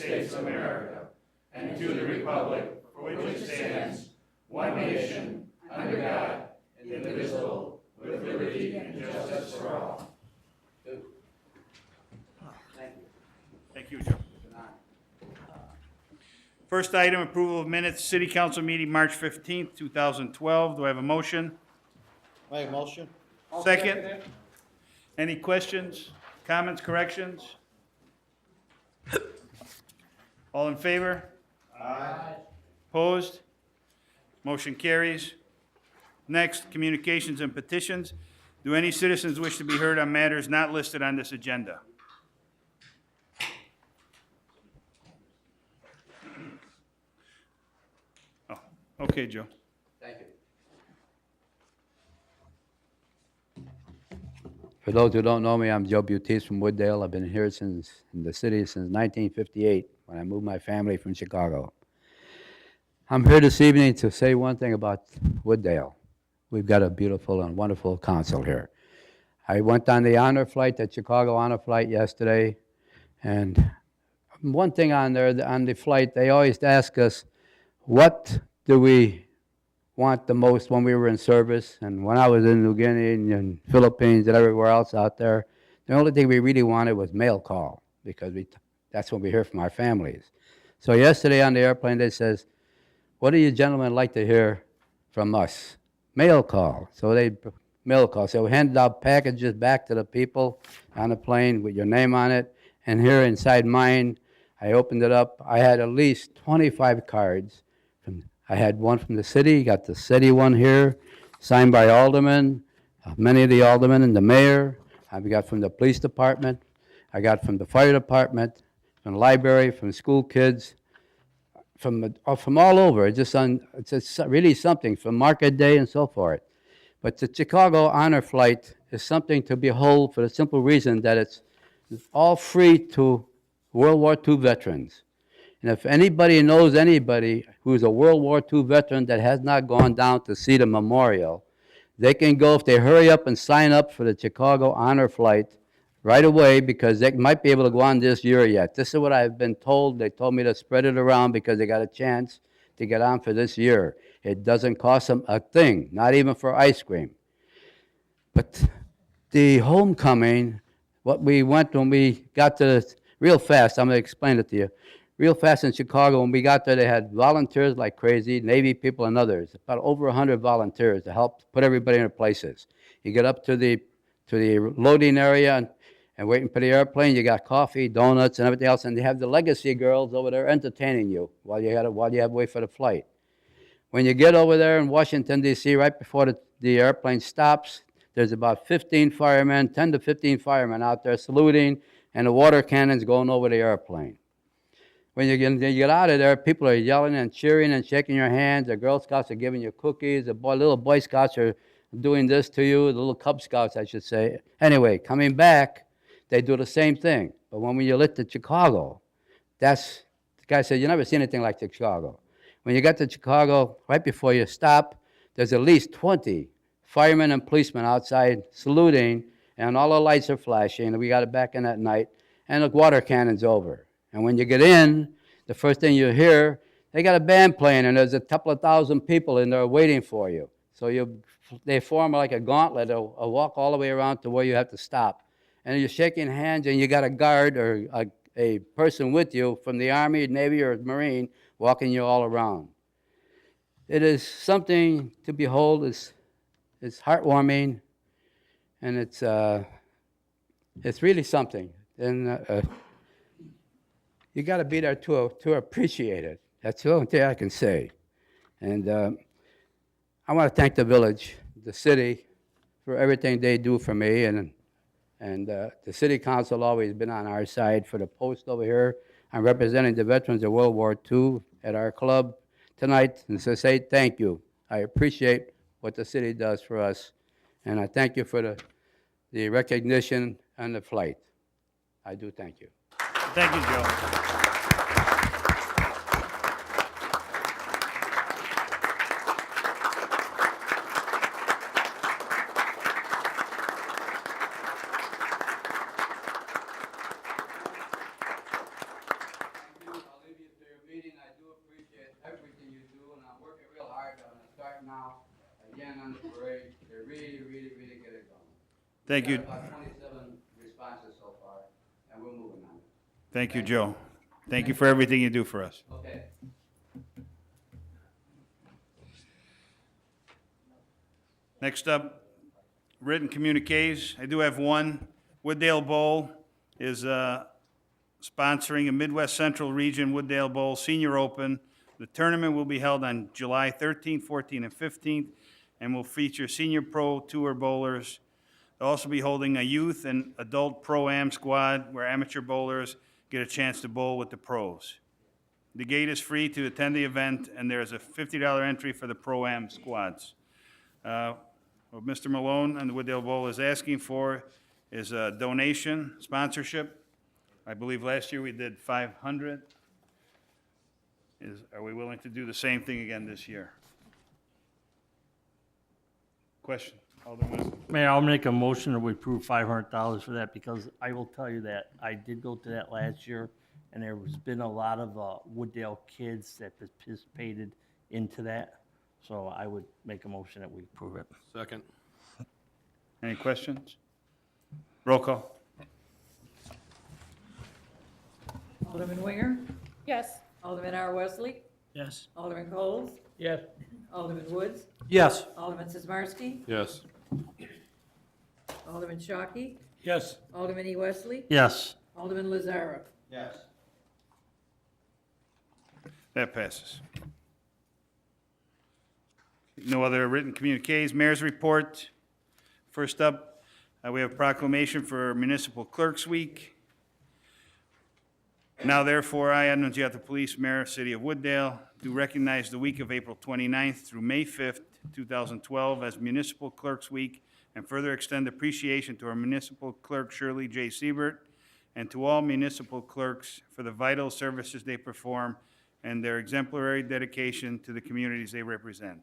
States of America and to the republic for which it stands, one nation, under God, indivisible, with liberty and justice for all. Thank you, Joe. First item, approval of minutes, City Council meeting, March 15th, 2012. Do I have a motion? Make a motion? Second? Any questions, comments, corrections? All in favor? Aye. Opposed? Motion carries. Next, communications and petitions. Do any citizens wish to be heard on matters not listed on this agenda? Oh, okay, Joe. Thank you. For those who don't know me, I'm Joe Buttice from Wooddale. I've been here in the city since 1958 when I moved my family from Chicago. I'm here this evening to say one thing about Wooddale. We've got a beautiful and wonderful council here. I went on the honor flight, the Chicago honor flight yesterday, and one thing on there, on the flight, they always ask us, what do we want the most when we were in service? And when I was in New Guinea and Philippines and everywhere else out there, the only thing we really wanted was mail call, because that's what we hear from our families. So yesterday on the airplane, they says, what do you gentlemen like to hear from us? Mail call. So mail call. So we handed out packages back to the people on the plane with your name on it. And here inside mine, I opened it up. I had at least 25 cards. I had one from the city, got the city one here, signed by aldermen, many of the aldermen and the mayor. I got from the police department. I got from the fire department, from the library, from school kids, from all over. It's just really something, from Market Day and so forth. But the Chicago honor flight is something to behold for the simple reason that it's all free to World War II veterans. And if anybody knows anybody who's a World War II veteran that has not gone down to see the memorial, they can go, if they hurry up and sign up for the Chicago honor flight right away, because they might be able to go on this year yet. This is what I've been told. They told me to spread it around because they got a chance to get on for this year. It doesn't cost them a thing, not even for ice cream. But the homecoming, what we went when we got to, real fast, I'm going to explain it to you. Real fast in Chicago, when we got there, they had volunteers like crazy, Navy people and others, about over 100 volunteers to help put everybody in their places. You get up to the loading area and waiting for the airplane, you got coffee, donuts, and everything else, and they have the legacy girls over there entertaining you while you have to wait for the flight. When you get over there in Washington, D.C., right before the airplane stops, there's about 15 firemen, 10 to 15 firemen out there saluting, and the water cannons going over the airplane. When you get out of there, people are yelling and cheering and shaking your hands. The Girl Scouts are giving you cookies. The little Boy Scouts are doing this to you. The little Cub Scouts, I should say. Anyway, coming back, they do the same thing. But when you get to Chicago, the guy said, you never see anything like Chicago. When you get to Chicago, right before you stop, there's at least 20 firemen and policemen outside saluting, and all the lights are flashing, and we got it back in that night, and the water cannon's over. And when you get in, the first thing you hear, they got a band playing, and there's a couple of thousand people in there waiting for you. So they form like a gauntlet, a walk all the way around to where you have to stop. And you're shaking hands, and you got a guard or a person with you from the Army, Navy, or Marine walking you all around. It is something to behold. It's heartwarming, and it's really something. And you got to be there to appreciate it. That's the only thing I can say. And I want to thank the village, the city, for everything they do for me, and the city council always been on our side. For the post over here, I'm representing the veterans of World War II at our club tonight, and to say thank you. I appreciate what the city does for us, and I thank you for the recognition and the flight. I do thank you. Thank you, Joe. Thank you. About 27 responses so far, and we're moving on. Thank you, Joe. Thank you for everything you do for us. Okay. Next up, written communiques. I do have one. Wooddale Bowl is sponsoring a Midwest Central Region Wooddale Bowl Senior Open. The tournament will be held on July 13th, 14th, and 15th, and will feature senior pro tour bowlers. They'll also be holding a youth and adult pro-am squad where amateur bowlers get a chance to bowl with the pros. The gate is free to attend the event, and there is a $50 entry for the pro-am squads. What Mr. Malone and the Wooddale Bowl is asking for is a donation, sponsorship. I believe last year we did 500. Are we willing to do the same thing again this year? Question, Alderman. Mayor, I'll make a motion that we approve $500 for that, because I will tell you that I did go to that last year, and there's been a lot of Wooddale kids that participated into that. So I would make a motion that we approve it. Second. Any questions? Roll call. Alderman Winger? Yes. Alderman R. Wesley? Yes. Alderman Coles? Yes. Alderman Woods? Yes. Alderman Sizmarsky? Yes. Alderman Shockey? Yes. Alderman E. Wesley? Yes. Alderman Lazara? Yes. That passes. No other written communiques. Mayor's report. First up, we have proclamation for Municipal Clerks Week. Now therefore, I, Annunziata Police Mayor, City of Wooddale, do recognize the week of April 29th through May 5th, 2012 as Municipal Clerks Week, and further extend appreciation to our Municipal Clerk Shirley J. Siebert and to all municipal clerks for the vital services they perform and their exemplary dedication to the communities they represent.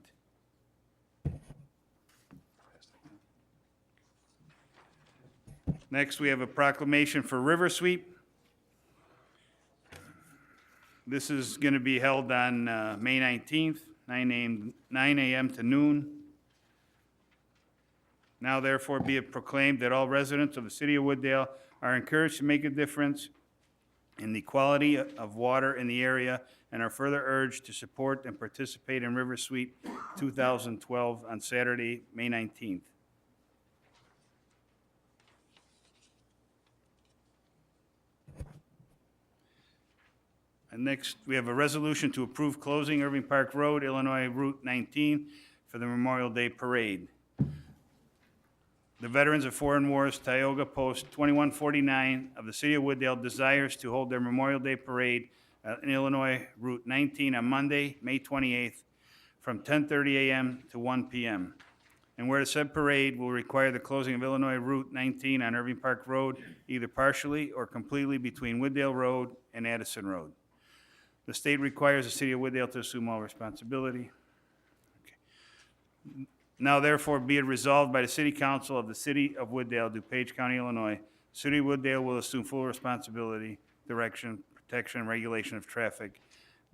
Next, we have a proclamation for River Sweep. This is going to be held on May 19th, 9 a.m. to noon. Now therefore be it proclaimed that all residents of the city of Wooddale are encouraged to make a difference in the quality of water in the area and are further urged to support and participate in River Sweep 2012 on Saturday, May 19th. And next, we have a resolution to approve closing Irving Park Road, Illinois Route 19 for the Memorial Day Parade. The Veterans of Foreign Wars Tioga Post 2149 of the City of Wooddale desires to hold their Memorial Day Parade in Illinois Route 19 on Monday, May 28th, from 10:30 a.m. to 1 p.m. And where the said parade will require the closing of Illinois Route 19 on Irving Park Road, either partially or completely between Wooddale Road and Addison Road. The state requires the City of Wooddale to assume all responsibility. Okay. Now therefore be it resolved by the City Council of the City of Wooddale, DuPage County, Illinois, City of Wooddale will assume full responsibility, direction, protection, and regulation of traffic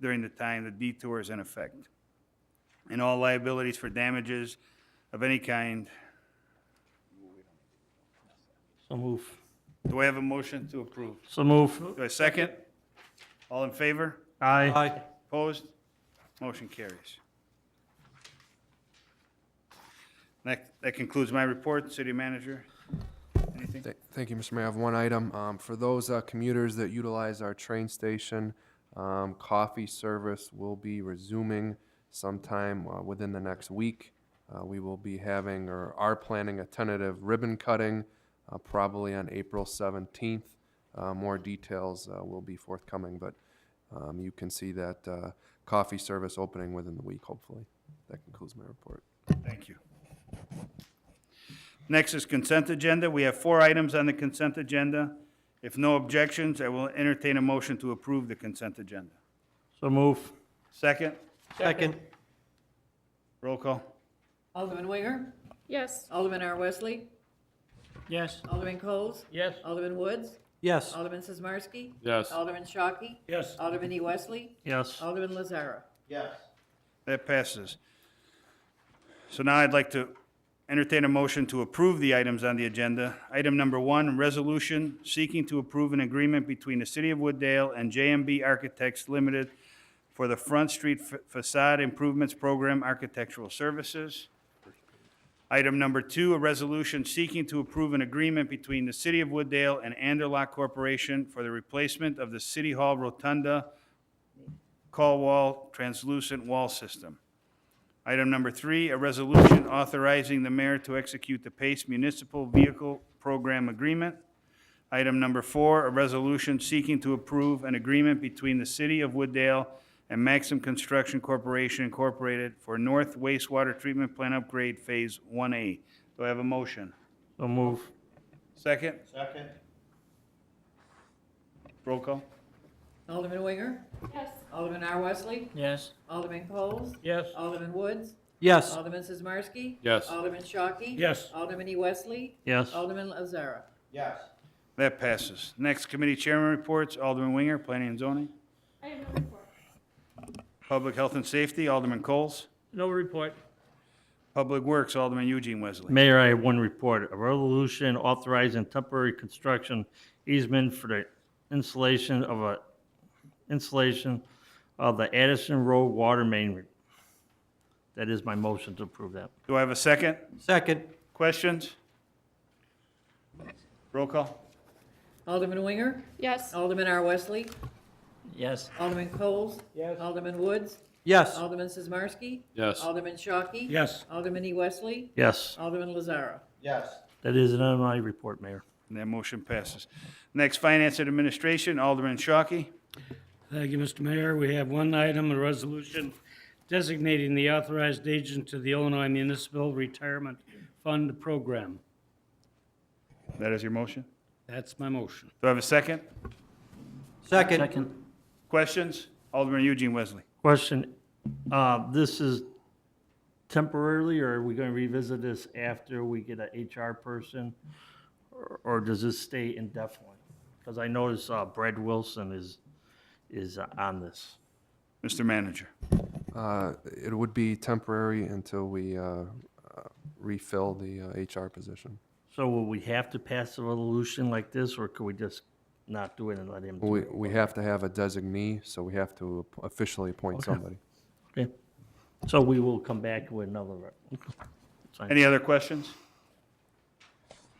during the time the detour is in effect. And all liabilities for damages of any kind. So move. Do I have a motion to approve? So move. Do I have a second? All in favor? Aye. Opposed? Motion carries. That concludes my report. City Manager, anything? Thank you, Mr. Mayor. I have one item. For those commuters that utilize our train station, coffee service will be resuming sometime within the next week. We will be having, or are planning, a tentative ribbon cutting probably on April 17th. More details will be forthcoming, but you can see that coffee service opening within the week, hopefully. That concludes my report. Thank you. Next is consent agenda. We have 4 items on the consent agenda. If no objections, I will entertain a motion to approve the consent agenda. So move. Second? Second. Roll call. Alderman Winger? Yes. Alderman R. Wesley? Yes. Alderman Coles? Yes. Alderman Woods? Yes. Alderman Sizmarsky? Yes. Alderman Shockey? Yes. Alderman E. Wesley? Yes. Alderman Lazara? Yes. That passes. So now I'd like to entertain a motion to approve the items on the agenda. Item number 1, resolution seeking to approve an agreement between the City of Wooddale and JMB Architects Limited for the Front Street Facade Improvements Program Architectural Services. Item number 2, a resolution seeking to approve an agreement between the City of Wooddale and Anderlock Corporation for the replacement of the City Hall Rotunda call wall translucent wall system. Item number 3, a resolution authorizing the mayor to execute the PACE Municipal Vehicle Program Agreement. Item number 4, a resolution seeking to approve an agreement between the City of Wooddale and Maxim Construction Corporation Incorporated for North Wastewater Treatment Plant Upgrade Phase 1A. Do I have a motion? So move. Second? Second. Roll call? Alderman Winger? Yes. Alderman R. Wesley? Yes. Alderman Coles? Yes. Alderman Woods? Yes. Alderman Sizmarsky? Yes. Alderman Shockey? Yes. Alderman E. Wesley? Yes. Alderman Lazara? Yes. That passes. Next, committee chairman reports. Alderman Winger, Planning and Zoning. I have no report. Public Health and Safety, Alderman Coles. No report. Public Works, Alderman Eugene Wesley. Mayor, I have one report. A resolution authorizing temporary construction easement for the installation of the Addison Road water main. That is my motion to approve that. Do I have a second? Second. Questions? Roll call? Alderman Winger? Yes. Alderman R. Wesley? Yes. Alderman Coles? Yes. Alderman Woods? Yes. Alderman Sizmarsky? Yes. Alderman Shockey? Yes. Alderman E. Wesley? Yes. Alderman Lazara? Yes. That is another my report, Mayor. And that motion passes. Next, Finance and Administration, Alderman Shockey. Thank you, Mr. Mayor. We have one item, a resolution designating the authorized agent to the Illinois Municipal Retirement Fund Program. That is your motion? That's my motion. Do I have a second? Second. Questions? Alderman Eugene Wesley. Question, this is temporarily, or are we gonna revisit this after we get a HR person? Or does this stay indefinitely? Because I notice, Brad Wilson is on this. Mr. Manager. It would be temporary until we refill the HR position. So will we have to pass a resolution like this, or could we just not do it and let him do it? We have to have a designee, so we have to officially appoint Okay. somebody. Okay, so we will come back with another. It's fine. Any other questions?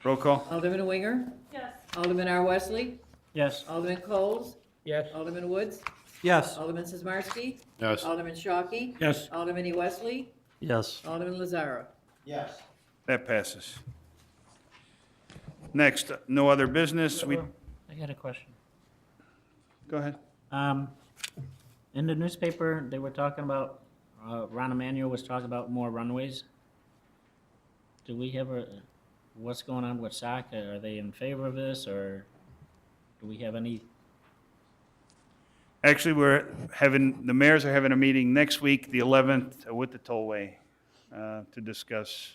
Roll call? Alderman Winger? Yes. Alderman R. Wesley? Yes. Alderman Coles? Yes. Alderman Woods? Yes. Alderman Sizmarsky? Yes. Alderman Shockey? Yes. Alderman E. Wesley? Yes. Alderman Lazara? Yes. That passes. Next, no other business. We, I got a question. go ahead. In the newspaper, they were talking about, Ron Emanuel was talking about more runways. Do we have what's going on with SAC? Are they in favor of this, or do we have any? Actually, the mayors are having a meeting next week, the 11th, with the tollway, to discuss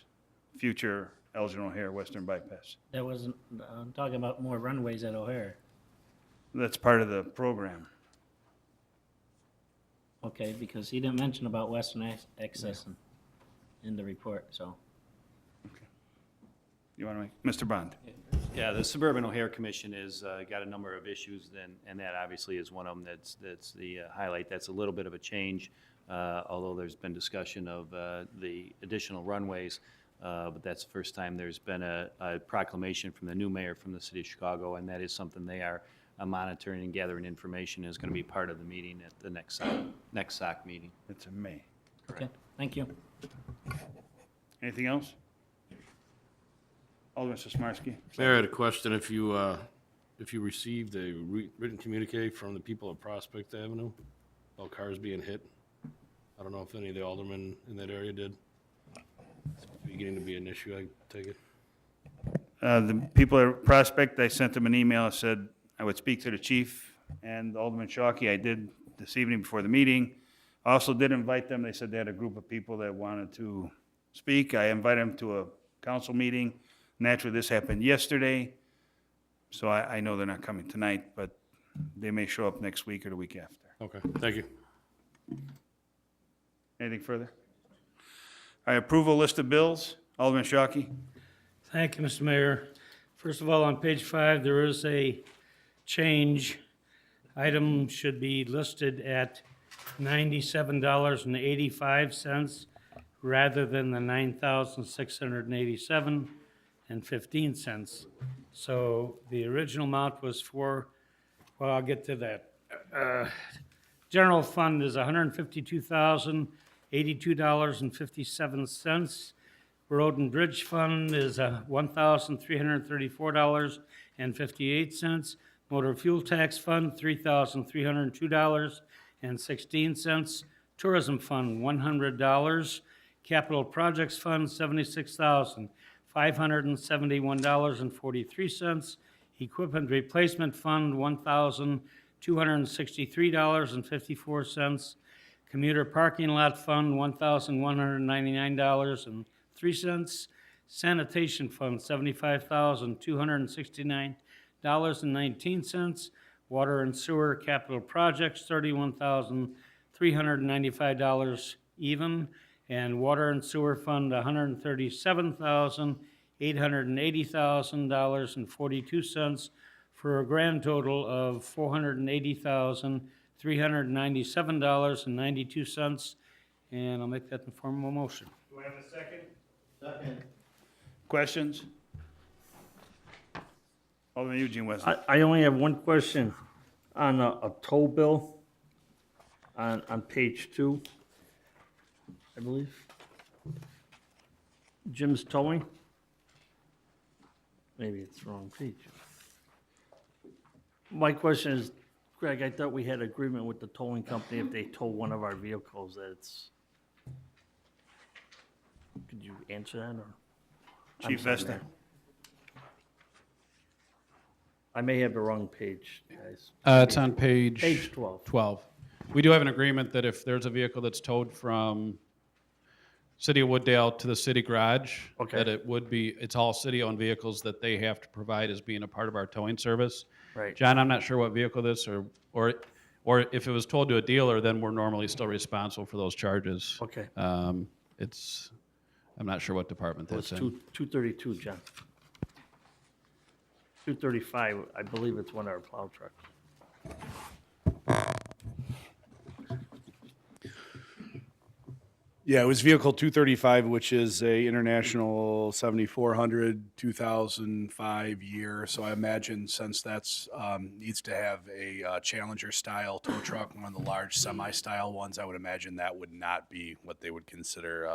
future Elgin O'Hare Western Bypass. That wasn't, I'm talking about more runways at O'Hare. That's part of the program. Okay, because he didn't mention about Western Access in the report, so. You want to make, Mr. Bond? Yeah, the Suburban O'Hare Commission has got a number of issues, and that obviously is one of them that's the highlight. That's a little bit of a change, although there's been discussion of the additional runways. But that's the first time there's been a proclamation from the new mayor from the city of Chicago, and that is something they are monitoring and gathering information is going to be part of the meeting at the next SOC meeting. It's in May. Okay, thank you. Anything else? Alderman Sismarski? Mayor, I had a question. If you received a written communique from the people of Prospect Avenue about cars being hit, I don't know if any of the aldermen in that area did. It's beginning to be an issue, I take it. The people at Prospect, I sent them an email, I said I would speak to the chief and Alderman Shockey. I did this evening before the meeting. I also did invite them, they said they had a group of people that wanted to speak. I invited them to a council meeting. Naturally, this happened yesterday, so I know they're not coming tonight, but they may show up next week or the week after. Okay, thank you. Anything further? I approve a list of bills. Alderman Shockey? Thank you, Mr. Mayor. First of all, on page 5, there is a change. Item should be listed at $97.85 rather than the $9,687.15. So the original amount was well, I'll get to that. General fund is $152,082.57. Road and Bridge Fund is $1,334.58. Motor Fuel Tax Fund, $3,302.16. Tourism Fund, $100. Capital Projects Fund, $76,571.43. Equipment Replacement Fund, $1,263.54. Commuter Parking Lot Fund, $1,199.03. Sanitation Fund, $75,269.19. Water and Sewer Capital Projects, $31,395 even. And Water and Sewer Fund, $137,880,000.42, for a grand total of $480,397.92. And I'll make that in the form of a motion. Do I have a second? Second. Questions? Alderman Eugene Wesley. I only have one question on a tow bill on page 2, I believe. Jim's Towing. Maybe it's the wrong page. My question is, Greg, I thought we had agreement with the towing company if they tow one of our vehicles that it's. Could you answer that or? I'm Chief sorry, Vesta. Mayor. I may have the wrong page, guys. It's on Page page 12. 12. We do have an agreement that if there's a vehicle that's towed from City of Wooddale to the city garage, Okay. that it's all city-owned vehicles that they have to provide as being a part of our towing service. Right. John, I'm not sure what vehicle this, or if it was told to a dealer, then we're normally still responsible for those charges. Okay. I'm not sure what department It's that's in. 232, John. 235, I believe it's one of our plow trucks. Yeah, it was vehicle 235, which is a International 7400 2005 year. So I imagine since that's needs to have a Challenger style tow truck, one of the large semi-style ones, I would imagine that would not be what they would consider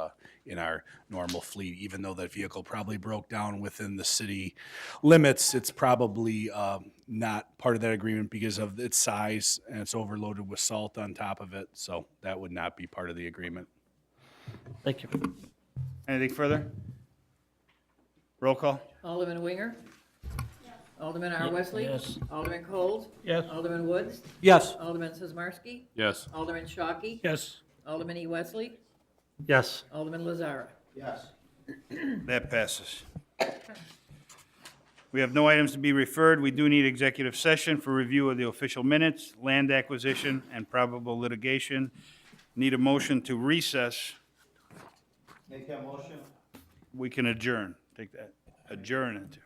in our normal fleet. Even though that vehicle probably broke down within the city limits, it's probably not part of that agreement because of its size and it's overloaded with salt on top of it. So that would not be part of the agreement. Thank you. Anything further? Roll call? Alderman Winger? Alderman R. Wesley? Yes. Alderman Cold? Yes. Alderman Woods? Yes. Alderman Sizmarsky? Yes. Alderman Shockey? Yes. Alderman E. Wesley? Yes. Alderman Lazara? Yes. That passes. We have no items to be referred. We do need executive session for review of the official minutes, land acquisition, and probable litigation. Need a motion to recess. Make that motion. We can adjourn. Take that. Adjourn into.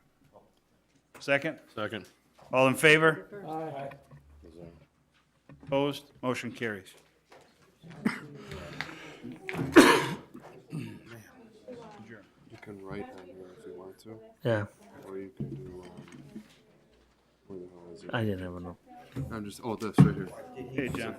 Second? Second. All in favor? Opposed? Motion carries. You can write on here if you want to, Yeah, or you can do, where the hell is it? I didn't ever know. I'm just, oh, this right here. Hey, John.